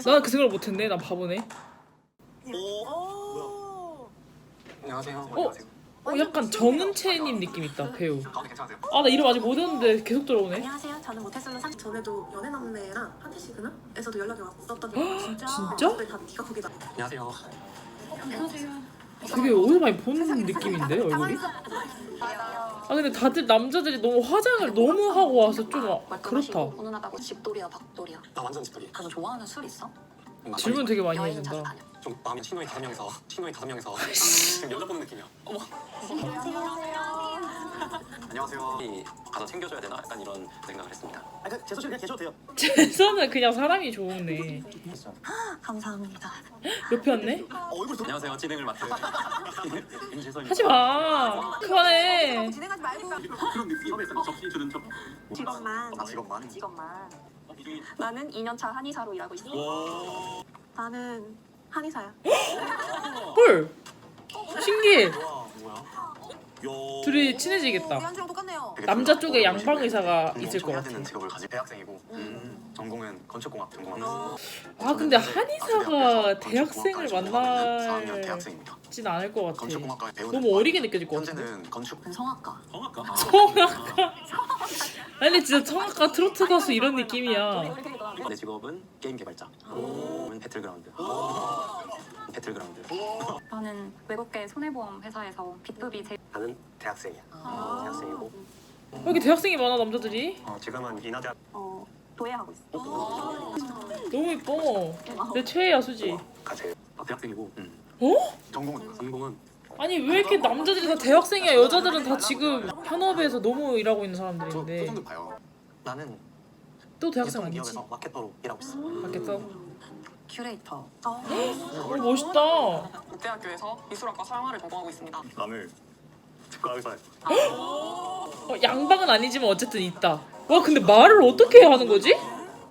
난 그 생각을 못했네. 난 바보네. 안녕하세요. 약간 정은채님 느낌 있다. 배우. 가운데 괜찮으세요? 아, 나 이름 아직 못 외웠는데 계속 들어오네. 안녕하세요. 저는 모태솔로 상 전에도 연애남매랑 한테시그널에서도 연락이 왔었던 적 진짜? 진짜? 다 네가 거기다. 안녕하세요. 되게 어디서 많이 본 느낌인데 얼굴이? 아 근데 다들 남자들이 너무 화장을 너무 하고 와서 좀 그렇다. 훈훈하다고 집돌이야 박돌이야. 나 완전 집돌이. 그래서 좋아하는 술 있어? 질문 되게 많이 여행 해야 자주 된다. 다녀. 좀 마음이 친구이 5명이서 지금 여자 보는 느낌이야. 어머. 안녕하세요. 이 가서 챙겨줘야 되나? 약간 이런 생각을 했습니다. 제 소식 그냥 계셔도 돼요. 재선은 그냥 사람이 좋으네. 감사합니다. 옆에 왔네? 얼굴 안녕하세요. 진행을 맡은 임재선입니다. 하지마. 그만해. 진행하지 말고. 그런 느낌에서 접시 주는 척. 직업만. 직업만. 나는 2년차 한의사로 일하고 있어. 나는 한의사야. 헐. 신기해. 뭐야? 둘이 우리 친해지겠다. 한주랑 똑같네요. 남자 쪽에 양방 의사가 있을 것 해야 같아. 되는 직업을 가진 대학생이고 전공은 건축공학 전공하면서. 아 근데 한의사가 대학생을 4학년 만날진 대학생입니다. 않을 것 같아. 건축공학과에 배우는 너무 어리게 느껴질 것 같은데. 현재는 건축 성악가. 성악가. 아니 근데 진짜 성악가 트로트 가수 이런 느낌이야. 내 직업은 게임 개발자. 배틀그라운드. 배틀그라운드. 나는 외국계 손해보험 회사에서 빚급이 제일 나는 대학생이야. 대학생이고 왜 이렇게 대학생이 많아 남자들이? 지금은 인하대학 도예하고 있어. 너무 이뻐. 내 최애야 수지. 가세요. 대학생이고. 어? 전공은 아니 왜 이렇게 남자들이 다 대학생이야? 여자들은 다 지금 현업에서 너무 일하고 있는 사람들인데. 표정도 봐요. 나는 또 대학생 예쁜 아니지? 기업에서 마케터로 일하고 있어. 맞겠어? 큐레이터. 멋있다. 국대학교에서 미술학과 서양화를 전공하고 있습니다. 나는 치과 의사. 양방은 아니지만 어쨌든 있다. 와 근데 말을 어떻게 하는 거지?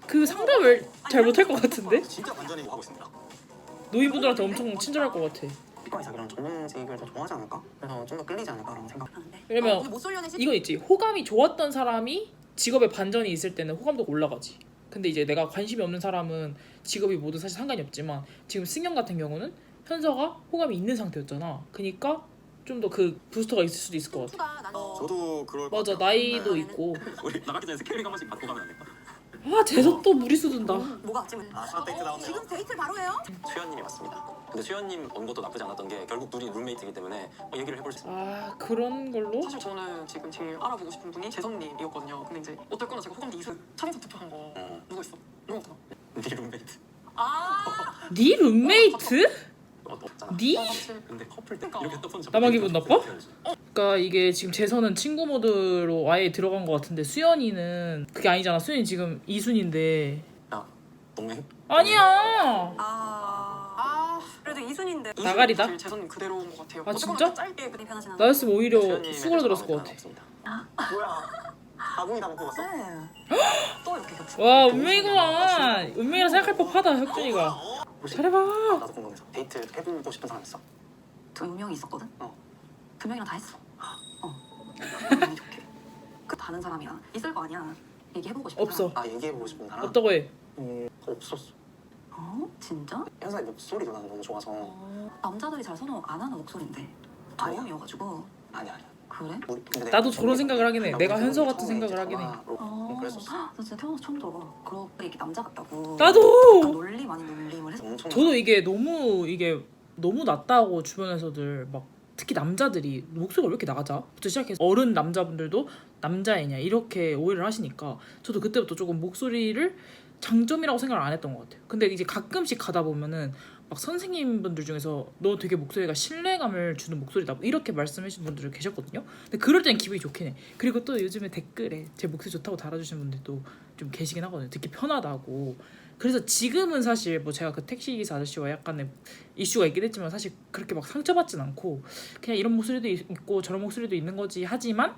그 상담을 잘 못할 것 같은데? 진짜 완전히 하고 있습니다. 노인분들한테 엄청 친절할 것 같아. 치과 의사 그런 전문직을 더 좋아하지 않을까? 그래서 좀 더 끌리지 않을까 그런 생각. 왜냐면 못 쏠려내 이건 있지. 호감이 좋았던 사람이 직업에 반전이 있을 때는 호감도가 올라가지. 근데 이제 내가 관심이 없는 사람은 직업이 뭐든 사실 상관이 없지만 지금 승현 같은 경우는 현서가 호감이 있는 상태였잖아. 그니까 좀 더 그 부스터가 있을 수도 있을 것 같아. 저도 그럴 것 맞아 같아요. 나이도 있고. 우리 나가기 전에 스케일링 한 번씩 받고 가면 안 될까? 아 재석 또 무리수 둔다. 뭐가 지금? 첫 데이트 나오네요. 지금 데이트 바로 해요? 수현님이 왔습니다. 근데 수현님 온 것도 나쁘지 않았던 게 결국 둘이 룸메이트이기 때문에 얘기를 해볼 수 있어요. 아 그런 걸로? 사실 저는 지금 제일 알아보고 싶은 분이 재성님이었거든요. 근데 이제 어떨거나 제가 호감도 있어. 차례에서 투표한 거 누가 있어? 누가 없나? 네 룸메이트 네 룸메이트? 없잖아. 네? 근데 커플 때 이렇게 떡폰 나만 기분 나빠? 그러니까 이게 지금 재선은 친구 모드로 아예 들어간 것 같은데 수연이는 그게 아니잖아. 수연이 지금 2순인데 야 동맹? 아니야. 그래도 이순인데. 나가리다? 사실 재성님 그대로인 것 같아요. 아, 어쨌거나 진짜? 짧게 그리 편하진 않아. 나였으면 오히려 수현님에 수그러 대해서 들었을 것 마음에 같아. 드는 사람 없습니다. 뭐야? 아궁이 다 먹고 갔어? 또 이렇게 겹쳐. 와 운명이구만. 운명이라 생각할 법하다 혁준이가. 잘해봐. 나도 궁금해서 데이트 해보고 싶은 사람 있어? 2명이 있었거든? 어. 2명이랑 다 했어. 너무 좋게. 그 다른 사람이랑 있을 거 아니야. 얘기해보고 싶은 없어. 아 얘기해보고 싶은 사람? 없다고 해. 없었어. 사람? 진짜? 현사의 목소리도 나는 너무 좋아서. 남자들이 잘 선호 안 하는 목소리인데 저음이어가지고. 아니야. 그래? 근데 나도 저런 생각을 하긴 해. 내가 우리 현서 처음에 같은 이제 생각을 하긴 해. 전화로 그랬었어. 나 진짜 태어나서 처음 들어봐. 그렇게 이렇게 남자 같다고. 나도. 논리 많이 논림을 했어. 엄청 저도 이게 너무 낫다고 주변에서들 막 특히 남자들이 목소리가 왜 이렇게 낮아?부터 시작해서 어른 남자분들도 남자애냐 이렇게 오해를 하시니까 저도 그때부터 조금 목소리를 장점이라고 생각을 안 했던 것 같아요. 근데 이제 가끔씩 가다 보면은 막 선생님분들 중에서 너 되게 목소리가 신뢰감을 주는 목소리다 이렇게 말씀해주신 분들 계셨거든요. 근데 그럴 때는 기분이 좋긴 해. 그리고 또 요즘에 댓글에 제 목소리 좋다고 달아주시는 분들도 좀 계시긴 하거든요. 듣기 편하다고. 그래서 지금은 사실 뭐 제가 그 택시기사 아저씨와 약간의 이슈가 있긴 했지만 사실 그렇게 막 상처받진 않고 그냥 이런 목소리도 있고 저런 목소리도 있는 거지 하지만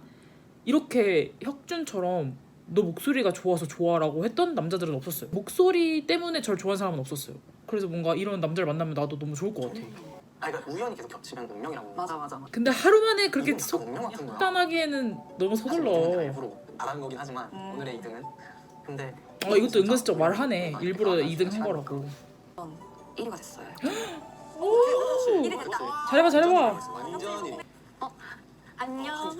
이렇게 혁준처럼 너 목소리가 좋아서 좋아라고 했던 남자들은 없었어요. 목소리 때문에 저를 좋아하는 사람은 없었어요. 그래서 뭔가 이런 남자를 만나면 나도 너무 좋을 것 같아. 그러니까 우연히 계속 겹치면 운명이라고. 맞아. 근데 하루 만에 그렇게 운명 같은 거야. 속단하기에는 너무 사실 우리는 다 서둘러. 일부러 바라는 거긴 하지만 오늘의 2등은 근데 이것도 은근슬쩍 말하네. 일부러 2등 한 거라고. 1위가 됐어요. 오! 1위 됐다. 잘해봐 잘해봐. 완전히 안녕.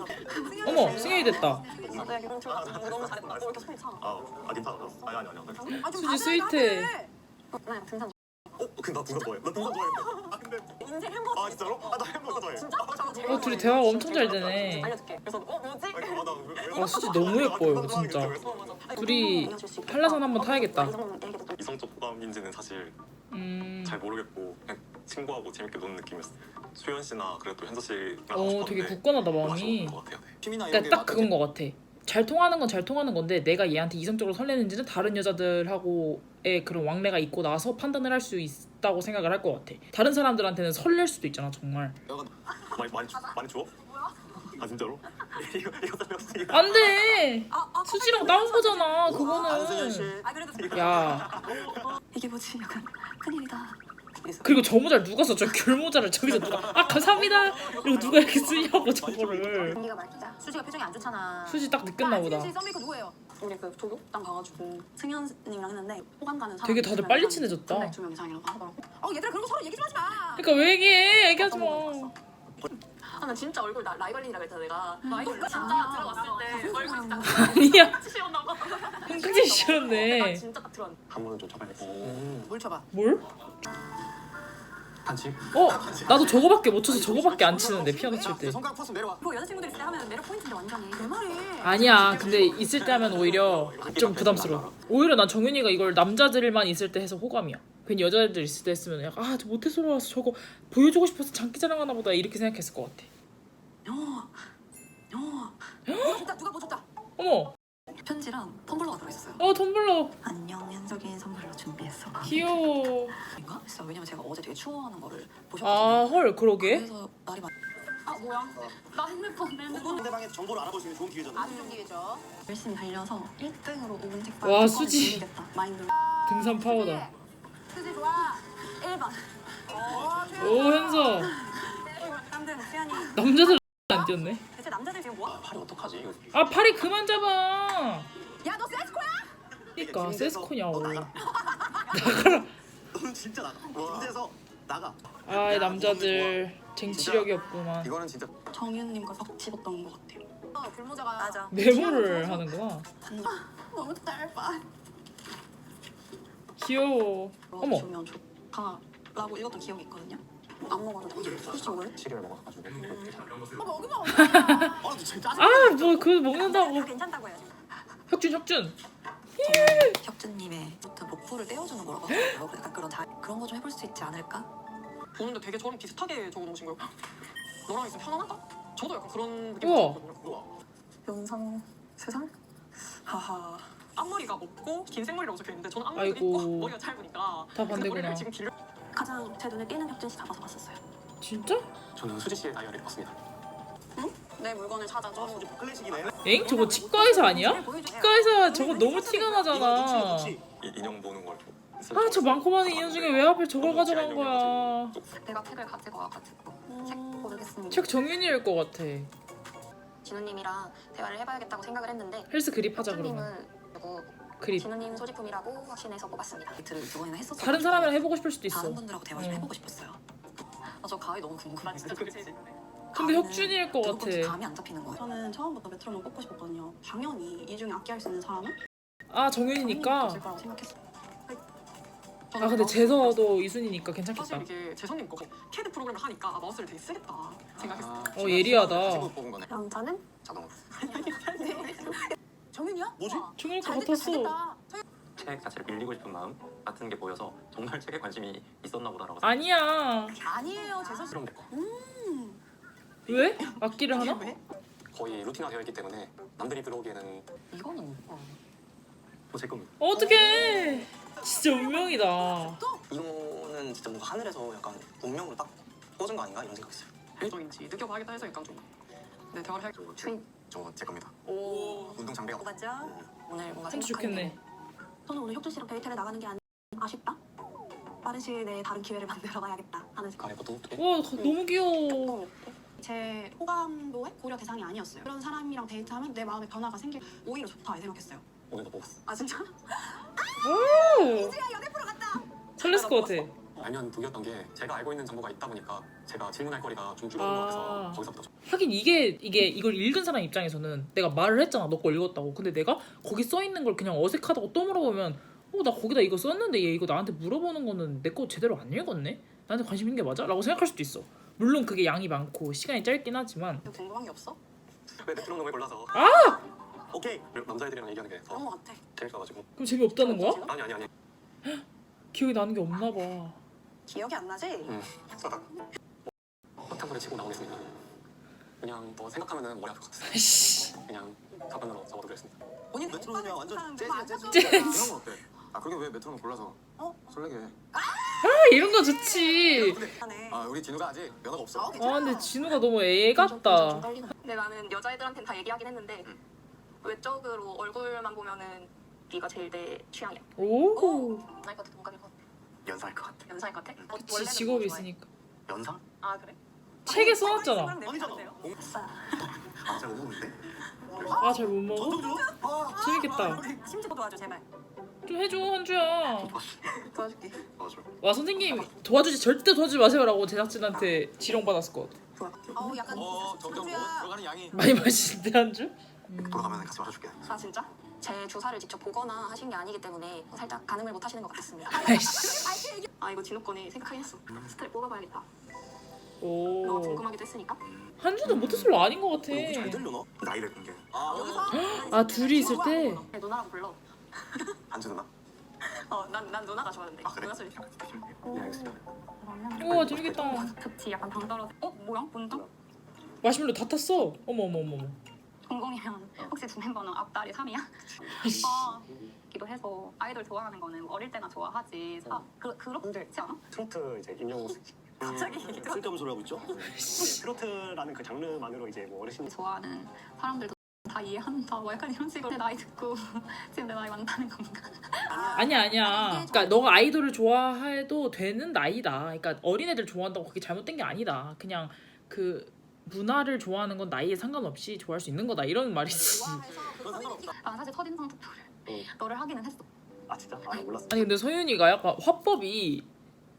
어머 승현이 됐다. 나도 여기 너무 잘했다. 너 이렇게 손이 차. 아 괜찮아. 아니. 수지 스위트해. 나 등산 근데 나 등산 좋아해. 나 등산 좋아해. 아 근데 인생 햄버거. 아 진짜로? 나 햄버거 좋아해. 진짜? 둘이 대화가 엄청 잘 되네. 알려줄게. 그래서 뭐지? 수지 너무 예뻐요 진짜. 둘이 한라산 한번 타야겠다. 이성적 호감인지는 사실 잘 모르겠고 그냥 친구하고 재밌게 노는 느낌이었어요. 수현 씨나 그래도 현서 씨랑 되게 굳건하다 마음이. 것 같아요. 네. 팀이나 이런 그러니까 게 딱 그건 것 같아. 잘 통하는 건 잘 통하는 건데 내가 얘한테 이성적으로 설레는지는 다른 여자들하고의 그런 왕래가 있고 나서 판단을 할 수 있다고 생각을 할 것 같아. 다른 사람들한테는 설렐 수도 있잖아 정말. 많이 줘? 아 진짜로? 이거 안돼. 수지랑 나온 거잖아 안승현 씨. 그거는. 아 그래도 야 이게 뭐지? 약간 큰일이다. 그리고 저 모자를 누가 써? 저 귤 모자를 저기서 누가 감사합니다 이러고 누가 이렇게 쓰냐고 저거를. 공기가 맑자. 수지가 표정이 안 좋잖아. 수지 딱 느꼈나 보다. 썸메이커 누구예요? 우리 그 조교당 가가지고 승현님이랑 했는데 호감 가는 사람. 되게 다들 빨리 친해졌다. 두 명이상이라고 하더라고. 얘들아 그런 거 서로 얘기 좀 하지 마. 그러니까 왜 얘기해? 얘기하지 마. 나 진짜 얼굴 라이벌린이라고 했잖아 내가. 라이벌린 진짜 들어왔을 때 얼굴 진짜 아니야. 치웠나 봐. 흥크지 시원네. 진짜 딱 들어왔는데. 한 번은 좀 쳐봐야겠어. 뭘 쳐봐. 뭘? 반칙. 나도 저거밖에 못 쳐서 저거밖에 안 치는데 피아노 칠 때. 손가락 푸스 내려와. 이거 여자친구들 있을 때 하면 매력 포인트인데 완전히. 내 말이. 아니야. 근데 있을 때 하면 오히려 좀 부담스러워. 오히려 난 정윤이가 이걸 남자들만 있을 때 해서 호감이야. 괜히 여자들 있을 때 했으면 약간 저 모태솔로 와서 저거 보여주고 싶어서 장기자랑하나 보다 이렇게 생각했을 것 같아. 진짜 누가 뭐 줬다. 어머. 편지랑 텀블러가 들어있었어요. 텀블러. 안녕 현석이 선물로 준비했어. 귀여워. 인가? 진짜 왜냐면 제가 어제 되게 추워하는 거를 아 보셨거든요. 헐 그러게. 그래서 날이 많. 뭐야? 나 핸드폰 상대방의 정보를 알아볼 수 있는 좋은 기회잖아. 아주 좋은 기회죠. 열심히 달려서 1등으로 5분 책방. 와, 수지. 됐다. 마인드. 등산 파워다. 수지 좋아. 1번. 오 현서. 깜들 수연이. 남자들 안 뛰었네. 대체 남자들 지금 뭐야? 팔이 어떡하지? 이거 아 팔이 그만 잡아. 야너 세스코야? 그니까 세스코냐고. 너는 진짜 나가. 군대에서 나가. 아 이 남자들 쟁취력이 없구만. 이거는 진짜 정윤님과 석 집었던 것 같아요. 불모자가 맞아. 메모를 하는구나. 너무 짧아. 귀여워. 어머. 주면 좋다라고 읽었던 기억이 있거든요. 안 먹어도 돼. 혹시 왜? 시리얼 먹어가지고. 너 진짜 짜증. 아 뭐 그거 먹는다고. 괜찮다고 해야지. 혁준. 혁준님의 목표를 떼어주는 거라고 하더라고요. 약간 그런 거 좀 해볼 수 있지 않을까? 보는데 되게 저랑 비슷하게 적어놓으신 거예요. 너랑 있으면 편안하다? 저도 약간 그런 느낌이 우와. 들었거든요. 연상 세상? 하하. 앞머리가 없고 긴 생머리라고 적혀있는데 저는 앞머리가 아이고. 있고 머리가 짧으니까 다 그 반대구나. 머리를 지금 길러 가장 제 눈에 띄는 혁준 씨 잡아서 봤었어요. 진짜? 저는 수지 씨의 다이어리를 봤습니다. 내 물건을 찾아줘. 클래식이네. 엥? 저거 치과의사 아니야? 치과의사 저거 너무 티가 이건 나잖아. 좋지. 인형 보는 걸. 아 저 많고 많은 인연 중에 왜 하필 저걸 가져간 거야. 내가 책을 가지고 와가지고 책 고르겠습니다. 책 정윤이일 것 같아. 진우님이랑 대화를 해봐야겠다고 생각을 했는데 헬스 그립 하자 그러면. 혁준님은 그리고 그립. 진우님 소지품이라고 확신해서 뽑았습니다. 데이트를 두 번이나 했었어요. 다른 사람이랑 해보고 싶을 수도 있어. 다른 분들하고 대화 좀 응. 해보고 싶었어요. 저 가위 너무 궁금해. 진짜 그게 제일 근데 혁준이일 것 같아. 감이 안 잡히는 거예요. 저는 처음부터 메트로놈 뽑고 싶었거든요. 당연히 이 중에 악기할 수 있는 사람은 아 정윤이니까. 있을 거라고 생각했어요. 아 근데 재서도 이순이니까 괜찮겠다. 사실 이게 재선님 거고 캐드 프로그램을 하니까 마우스를 되게 쓰겠다 생각했어요. 예리하다. 친구 뽑은 거네. 남자는 자동으로. 정윤이야? 뭐지? 정윤일 것 같았어. 책 자체를 빌리고 싶은 마음 같은 게 보여서 정말 책에 관심이 있었나 보다라고 아니야. 아니에요, 재선 씨. 그럼 됐고. 왜? 악기를 하나? 왜? 거의 루틴화되어 있기 때문에 남들이 들어오기에는 이거는 제 겁니다. 어떡해. 진짜 운명이다. 이거는 진짜 뭔가 하늘에서 약간 운명으로 딱 꽂은 거 아닌가 이런 생각했어요. 일종인지 느껴봐야겠다 해서 약간 좀 네, 대화를 해야겠죠. 저거 제 겁니다. 오. 운동 장비가 맞죠? 오늘 뭔가 진짜 생각하는 좋겠네. 게 저는 오늘 혁준 씨랑 데이트를 나가는 게 아쉽다. 빠른 시일 내에 다른 기회를 만들어 가야겠다 하는 생각. 가에 것도 와 너무 귀여워. 제 호감도의 고려 대상이 아니었어요. 그런 사람이랑 데이트하면 내 마음에 변화가 생길 오히려 좋다 이 생각했어요. 오늘 너 먹었어. 아 진짜? 오 설렜을 것 같아. 알면 독이었던 게 제가 알고 있는 정보가 있다 보니까 제가 질문할 거리가 좀 줄어든 것 같아서 거기서부터 하긴 이걸 읽은 사람 입장에서는 내가 말을 했잖아 너 거 읽었다고. 근데 내가 거기 써 있는 걸 그냥 어색하다고 또 물어보면 나 거기다 이거 썼는데 얘 이거 나한테 물어보는 거는 내 거 제대로 안 읽었네? 나한테 관심 있는 게 맞아? 라고 생각할 수도 있어. 물론 그게 양이 많고 시간이 짧긴 하지만 궁금한 게 없어? 왜 메트로놈을 골라서 오케이. 남자애들이랑 얘기하는 게 그런 더 거 같아. 재밌어가지고. 그럼 재미없다는 거야? 아니 기억이 나는 게 없나 봐. 기억이 안 나지? 허탕물에 치고 나오겠습니다. 그냥 뭐 생각하면은 머리 아플 것 같았어요. 아이씨. 그냥 사관으로 적어도 그랬습니다. 본인 메트로놈이야 완전 재즈야 재즈. 재즈. 이런 건 어때? 그게 왜 메트로놈 골라서 설레게 해? 이런 거 좋지. 하네. 우리 진우가 아직 면허가 없어. 근데 진우가 너무 애 같다. 근데 나는 여자애들한테는 다 얘기하긴 했는데 외적으로 얼굴만 보면은 네가 제일 내 취향이야. 오. 나이 같아 동갑일 것 같아. 연상할 것 같아. 연상일 것 같아? 그치 원래는 직업이 뭐 좋아해? 있으니까. 연상? 아 그래? 책에 써놨잖아. 아니잖아. 아잘 모르는데. 잘 못 먹어? 전동주? 재밌겠다. 심지어 도와줘 제발. 좀 해줘 한주야. 도와줄게. 맞아. 와 선생님 절대 도와주지 마세요라고 제작진한테 지령 받았을 것 같아. 약간 점점 들어가는 양이. 많이 마시는데 한주? 돌아가면 같이 마셔줄게. 아 진짜? 제 주사를 직접 보거나 하신 게 아니기 때문에 살짝 가늠을 못 하시는 것 같았습니다. 아이씨. 아 이거 진우 거니 생각하긴 했어. 스타일 뽑아봐야겠다. 너가 오. 궁금하기도 했으니까. 한주도 모태솔로 아닌 것 같아. 잘 들려 너? 나이를 공개. 둘이 있을 때. 네, 누나라고 불러. 한주 누나. 난 누나가 좋아하는데. 아, 그래? 누나 소리. 네 알겠습니다. 우와 재밌겠다. 좋지. 약간 당 떨어져. 뭐야? 본다? 마시멜로 다 탔어. 어머. 공공이면 혹시 두 멤버는 앞다리 3이야? 기도 해서 아이돌 좋아하는 거는 어릴 때나 좋아하지. 그렇지 않아? 트로트 이제 임영웅 갑자기 쓸데없는 소리 하고 있죠? 트로트라는 그 장르만으로 이제 뭐 어르신 좋아하는 사람들도 다 이해한다. 뭐 약간 이런 식으로 내 나이 듣고 지금 내 나이 많다는 건가? 아니야. 그러니까 너가 아이돌을 좋아해도 되는 나이다. 그러니까 어린애들 좋아한다고 그게 잘못된 게 아니다. 그냥 그 문화를 좋아하는 건 나이에 상관없이 좋아할 수 있는 거다. 이런 말이지. 그건 상관없다. 난 사실 첫인상 투표를 너를 하기는 했어. 아 진짜? 아 몰랐어. 아니 근데 서윤이가 약간 화법이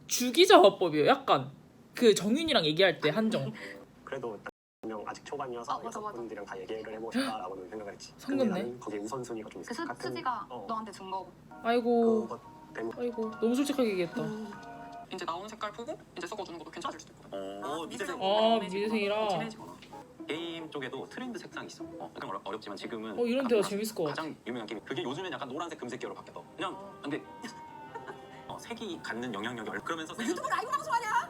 주기자 화법이에요. 약간 그 정윤이랑 얘기할 때 한정. 그래도 분명 아직 초반이어서 맞아. 여성분들이랑 다 얘기를 해보고 싶다라고는 생각을 했지. 성급네. 근데 나는 거기에 우선순위가 좀 있어. 그 수지가 너한테 준 거고. 아이고 그것 때문에 너무 솔직하게 얘기했다. 이제 나오는 색깔 보고 이제 섞어주는 것도 괜찮을 수도 있고. 미대생. 미대생이라. 친해지거나. 게임 쪽에도 트렌드 색상이 있어. 약간 어렵지만 지금은 이런 데가 재밌을 것 같아. 가장 유명한 게임. 그게 요즘엔 약간 노란색 금색 계열로 바뀌었어. 그냥 근데 색이 갖는 영향력이 그러면서 유튜브 라이브 방송하냐?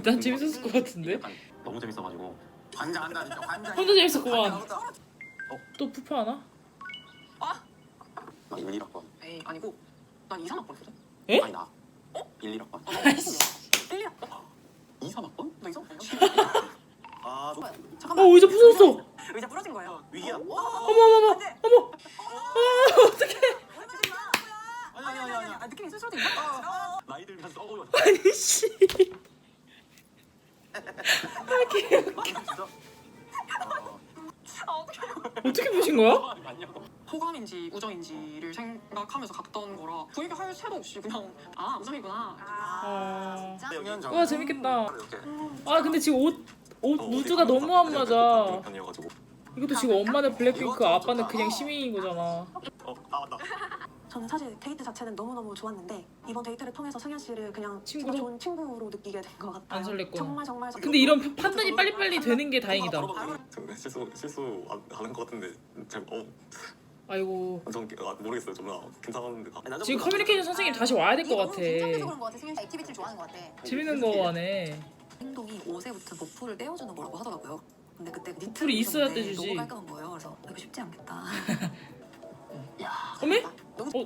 난 재밌었을 것 같은데? 약간 너무 재밌어가지고 관장한다 진짜 관장. 혼자 재밌었구만. 또 푸푸 하나? 나 1, 1학번. 에이 아니고 난 2, 3학번이거든. 에? 아니 나 1, 2학번. 1, 2학번? 2, 3학번? 너 2, 3학번? 아 잠깐만. 의자 부서졌어. 의자 부러진 거예요. 위기야. 어머. 아니 느낌이 있을 수도 있어. 나이 들면서 아니 씨. 어떻게 보신 거야? 맞냐고. 호감인지 우정인지를 생각하면서 갔던 거라 분위기 할 새도 없이 그냥 우정이구나. 와 재밌겠다. 이렇게 근데 지금 옷 무드가 너무 안 맞아. 편이어가지고. 이것도 지금 엄마는 블랙핑크, 아빠는 그냥 시민인 거잖아. 맞다. 저는 사실 데이트 자체는 너무너무 좋았는데 이번 데이트를 통해서 승현 씨를 그냥 친구로? 진짜 좋은 친구로 느끼게 된 것 같아요. 안 설렜구나. 정말 근데 이런 판단이 빨리빨리 되는 게 다행이다. 실수 하는 것 같은데 잘 아이고. 전 모르겠어요. 저는 괜찮았는데 지금 커뮤니케이션 선생님 다시 와야 될 것 같아. 그런 거 같아. 승현 씨 액티비티를 좋아하는 거 같아. 재밌는 거 하네. 행동이 옷에부터 보풀을 떼어주는 거라고 하더라고요. 근데 그때 보풀이 있어야 떼주지. 너무 깔끔한 거예요. 그래서 이거 쉽지 않겠다. 어메?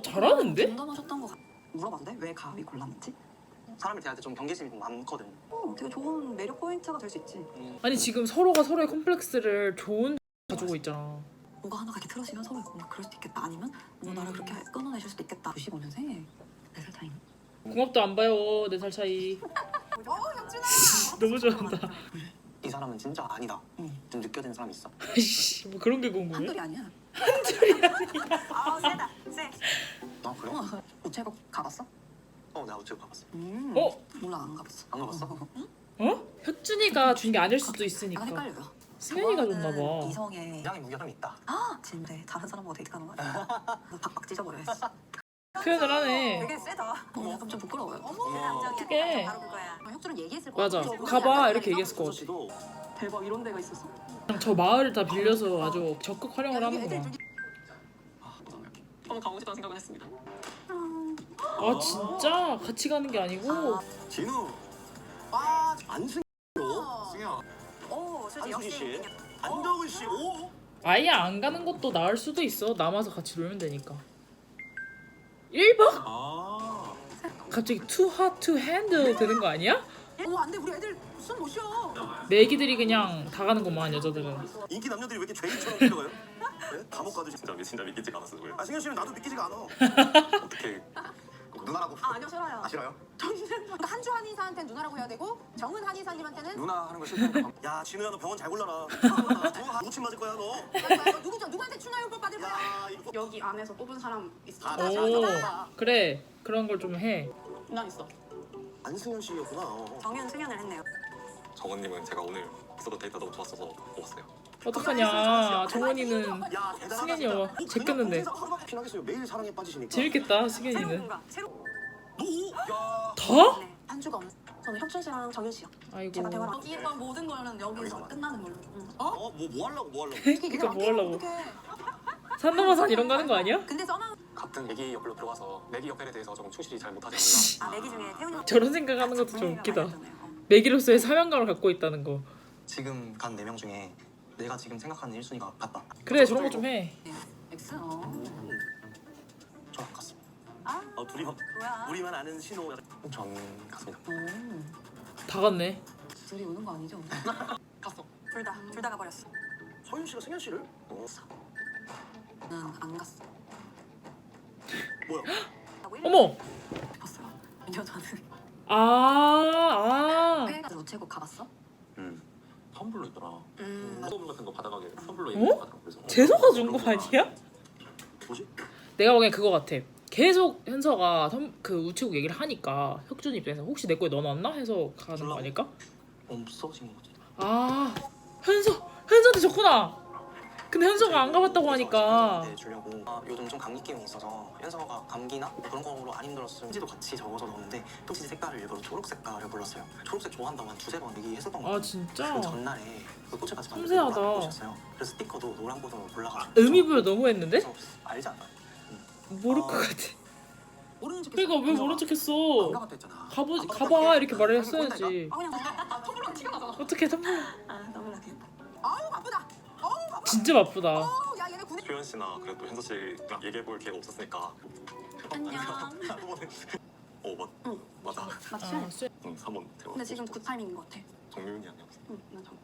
잘하는데? 공감하셨던 거 물어봤는데 왜 가위 골랐는지? 사람을 대할 때 좀 경계심이 좀 많거든. 되게 좋은 매력 포인트가 될 수 있지. 아니 지금 서로가 서로의 콤플렉스를 좋은 가지고 있잖아. 뭔가 하나 이렇게 틀어지면 서로 뭔가 그럴 수도 있겠다. 아니면 뭔가 나를 그렇게 끊어내실 수도 있겠다. 95년생 4살 차이. 궁합도 안 봐요. 4살 차이. 너무 좋아한다. 이 사람은 진짜 아니다. 좀 느껴지는 사람이 있어. 아이씨 뭐 그런 게 궁금해? 한둘이 아니야. 아 세다 세. 아 그래? 우체국 가봤어? 나 우체국 가봤어. 어? 몰라 안 가봤어. 안 가봤어? 어? 혁준이가 준 게 아닐 수도 약간 있으니까. 헷갈려요. 승현이가 줬나 저거는 봐. 이성의 이상의 무게감이 있다. 진짜 다른 사람하고 데이트하는 거 아니야? 너 박박 찢어버려야지. 표현을 하네. 되게 세다. 약간 좀 부끄러워요. 어떡해. 바로 그거야. 혁준은 얘기했을 거야. 맞아. 가봐 이렇게 얘기했을 것 같아. 아저씨도 대박 이런 데가 있었어. 그냥 저 마을을 다 빌려서 아주 적극 활용을 하는구나. 한번 가고 싶다는 생각은 했습니다. 아 진짜? 같이 가는 게 아니고? 진우. 와 안승. 승현아 오 수지 한수지 역시. 씨. 안정은 씨. 오. 아예 안 가는 것도 나을 수도 있어. 남아서 같이 놀면 되니까. 1박? 아. 갑자기 too hot to handle 되는 거 아니야? 안돼 우리 애들 숨 못 쉬어. 내기들이 그냥 다 가는구만 여자들은. 인기 남녀들이 왜 이렇게 죄인처럼 끌려가요? 네? 감옥 가듯이. 진짜 믿기지가 않았어 저게. 승현 씨는 나도 믿기지가 않아. 어떻게 누나라고. 아니요 싫어요. 싫어요? 그러니까 한주 한의사한테 누나라고 해야 되고 정은 한의사님한테는 누나 하는 거 싫다니까. 야 진우야 너 병원 잘 골라라. 누구 침 맞을 거야 너. 누구한테 추나요법 받을 거야. 야 이거. 여기 안에서 뽑은 사람 있어. 아, 오 그래 그런 걸 좀 해. 난 있어. 안승현 씨였구나. 정윤 승연을 했네요. 정원님은 제가 오늘 있어도 데이트가 너무 좋았어서 뽑았어요. 어떡하냐 정원이는 야 대단하다. 승현이 와 진짜. 제꼈는데 그냥 하루밖에 피나겠어요. 매일 사랑에 빠지시니까. 재밌겠다 새로운 승현이는. 공간. 새로. 야. 더? 네. 한 주가 없는. 저는 혁준 씨랑 정윤 씨요. 아이고 제가 대화를. 여기 있던 모든 거는 여기서 끝나는 걸로. 뭐 하려고 뭐 하려고. 그러니까 뭐 하려고. 산 넘어산 이런 거 하는 거 아니야? 근데 써만 같은 매기 옆으로 들어가서 매기 역할에 대해서 조금 충실히 잘 못하지 않나. 내기 중에 태훈이. 저런 생각하는 것도 좀 태훈이가 웃기다. 말해줬네요. 매기로서의 사명감을 갖고 있다는 거. 지금 간 4명 중에 내가 지금 생각하는 1순위가 같다. 그래 저런 거 좀 해. X. 저 같습니다. 아 둘이 뭐야? 우리만 아는 신호. 전 같습니다. 다 갔네. 둘이 우는 거 아니죠? 갔어. 둘 다 가버렸어. 서윤 씨가 승현 씨를? 나는 안 갔어. 뭐야? 어머. 싶었어요. 여자는. 아. 우체국 가봤어? 선불로 있더라. 음. 선물 같은 거 받아가게 선불로 어? 얘기하더라고. 그래서 재서가 준 거 아니야? 뭐지? 내가 보기엔 그거 같아. 계속 현서가 그 우체국 얘기를 하니까 혁준 입장에서 혹시 내 거에 넣어놨나 해서 가는 거 아닐까? 없어진 거지. 아 현서한테 줬구나. 근데 현서가 안 가봤다고 하니까. 네, 주려고. 요즘 좀 감기 기운이 있어서 현서가 감기나 그런 거로 안 힘들었으면 지도 같이 적어서 넣었는데 표지 색깔을 일부러 초록 색깔을 골랐어요. 초록색 좋아한다고 한 2-3번 얘기했었던 거예요. 아 진짜? 그 전날에 그 꽃을 같이 봤는데 섬세하다. 노란 꽃이었어요. 그래서 스티커도 노란 꽃으로 골라가지고. 의미 부여 너무 했는데? 그래서 알지 않아? 모를 것 같아. 모르는 척. 그러니까 왜 모른 척했어? 안 가봤다 했잖아. 가봐 이렇게 말을 했어야지. 그냥 텀블러 티가 나잖아. 어떻게 텀블러? 너무 라겠다. 아우 바쁘다. 진짜 바쁘다. 야 얘네 군대. 소연 씨나 그래도 현서 씨랑 얘기해볼 기회가 없었으니까. 안녕. 맞아. 맞지? 아, 쎄. 3번 대화. 근데 지금 굿 타이밍인 것 같아. 정유은이 아니야. 난 참.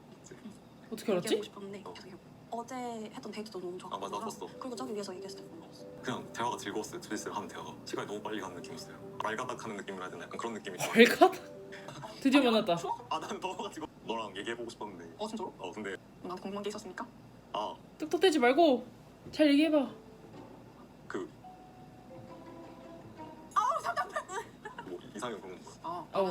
어떻게 얘기하고 알았지? 싶었는데 계속 어제 했던 데이트도 너무 좋았고. 아, 맞아, 봤어. 그리고 저기 위에서 얘기했을 때. 그냥 대화가 즐거웠어요. 둘이서 하는 대화가 시간이 너무 빨리 가는 느낌이었어요. 말가닥하는 느낌이라 해야 되나? 약간 그런 느낌이 좋아요. 발가? 드디어 만났다. 나는 더워가지고 너랑 얘기해보고 싶었는데. 진짜로? 근데 난 궁금한 게 있었으니까. 뚝뚝대지 말고 잘 얘기해봐. 그. 뭐 이상형 그런 거.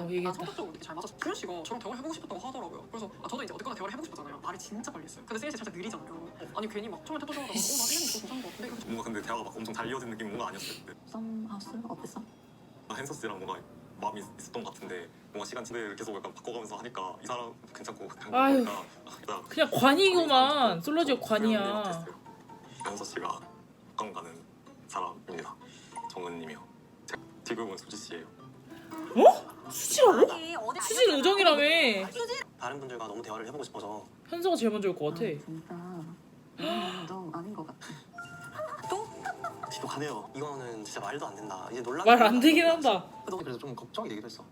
얘기했다. 성격적으로 되게 잘 맞았어. 수현 씨가 저랑 대화를 해보고 싶었다고 하더라고요. 그래서 저도 이제 어쨌거나 대화를 해보고 싶었잖아요. 말이 진짜 빨리 했어요. 근데 승현 씨 살짝 느리잖아요. 아니 괜히 막 처음에 태도 좋아하다가 나 이런 거 괜찮은 거 같은데? 이렇게 뭔가 근데 대화가 막 엄청 잘 이어진 느낌 뭔가 아니었어요. 그때. 썸하우스 어땠어? 헨서 씨랑 뭔가 마음이 있었던 것 같은데 뭔가 시간 지내를 계속 약간 바꿔가면서 하니까 이 사람 괜찮고 아유. 진짜 그냥 관이구만. 솔로지역 관이야. 못했어요. 현서 씨가 가까운 가는 사람입니다. 정은님이요. 지금은 수지 씨예요. 수지라고? 아니 어디 수지는 우정이라며. 다른 분들과 너무 대화를 해보고 싶어서. 현서가 제일 먼저 올 것 같아. 진짜. 너 아닌 것 같아. 지독하네요. 이거는 진짜 말도 안 된다. 이제 논란. 말 안 되긴 한다. 그래서 좀 걱정이 되기도 했어.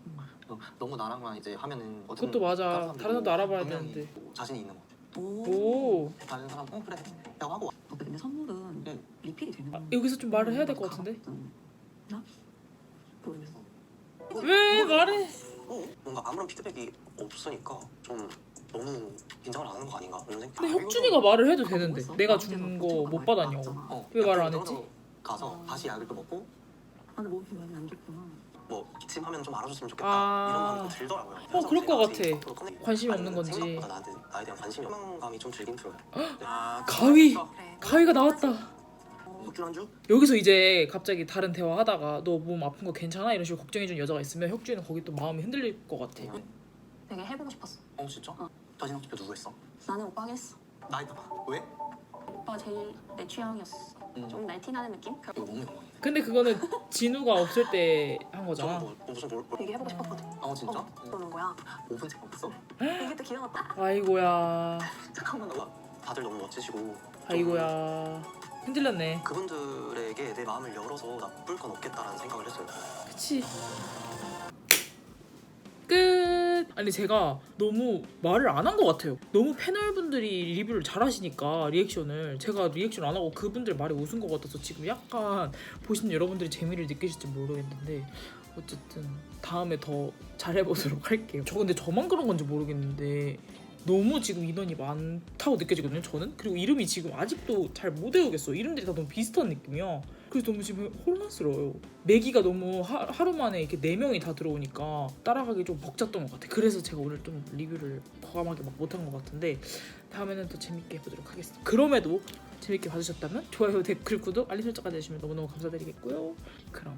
너무 나랑만 이제 하면은 그것도 맞아. 다른 사람도 알아봐야 당연히 되는데. 뭐 자신이 있는 거. 오. 다른 사람 그래. 라고 하고. 근데 선물은 응. 리필이 되는 거야. 여기서 좀 말을 해야 될 것 같은데. 나? 모르겠어. 왜 말해? 뭔가 아무런 피드백이 없으니까 좀 너무 긴장을 안 하는 거 아닌가 이런 생각. 근데 혁준이가 말을 해도 되는데 뭐 내가 준 거 못 받았냐고. 왜 말을 안 했지? 가서 다시 약을 또 먹고 아, 근데 몸이 많이 안 좋구나. 뭐 기침하면 좀 알아줬으면 좋겠다 아. 이런 마음이 또 들더라고요. 그럴 것 같아. 제가 앞으로 커넥- 관심이 아니면 없는 건지. 생각보다 나에 대한 관심이 실망감이 좀 들긴 들어요. 아, 가위! 그래. 가위가 나왔다. 혁준 한 주? 여기서 이제 갑자기 다른 대화 하다가 너 몸 아픈 거 괜찮아? 이런 식으로 걱정해준 여자가 있으면 혁준이는 거기 또 마음이 흔들릴 것 같아. 되게 해보고 싶었어. 진짜? 어. 마지막 투표 누구 했어? 나는 오빠가 했어. 나 했다. 왜? 오빠가 제일 내 취향이었어. 좀 날티나는 느낌? 이거 너무 영광이네. 근데 그거는 진우가 없을 때 한 거잖아. 저는 뭐 무슨 뭘 되게 해보고 싶었거든. 진짜? 그러는 거야. 5분 책 없어? 이게 또 기가 막다. 아이고야. 잠깐만 다들 너무 멋지시고 좀 아이고야. 흔들렸네. 그분들에게 내 마음을 열어서 나쁠 건 없겠다라는 생각을 했어요. 그치. 끝. 아니 제가 너무 말을 안 한 것 같아요. 너무 패널분들이 리뷰를 잘하시니까 리액션을 제가 리액션 안 하고 그분들 말에 웃은 것 같아서 지금 약간 보시는 여러분들이 재미를 느끼실지 모르겠는데 어쨌든 다음에 더 잘해보도록 할게요. 저 근데 저만 그런 건지 모르겠는데 너무 지금 인원이 많다고 느껴지거든요 저는. 그리고 이름이 지금 아직도 잘 못 외우겠어. 이름들이 다 너무 비슷한 느낌이야. 그래서 너무 지금 혼란스러워요. 매기가 너무 하루 만에 이렇게 4명이 다 들어오니까 따라가기 좀 벅찼던 것 같아. 그래서 제가 오늘 좀 리뷰를 과감하게 막 못한 것 같은데 다음에는 더 재밌게 해보도록 하겠습니다. 그럼에도 재밌게 봐주셨다면 좋아요, 댓글, 구독, 알림 설정까지 해주시면 너무너무 감사드리겠고요. 그럼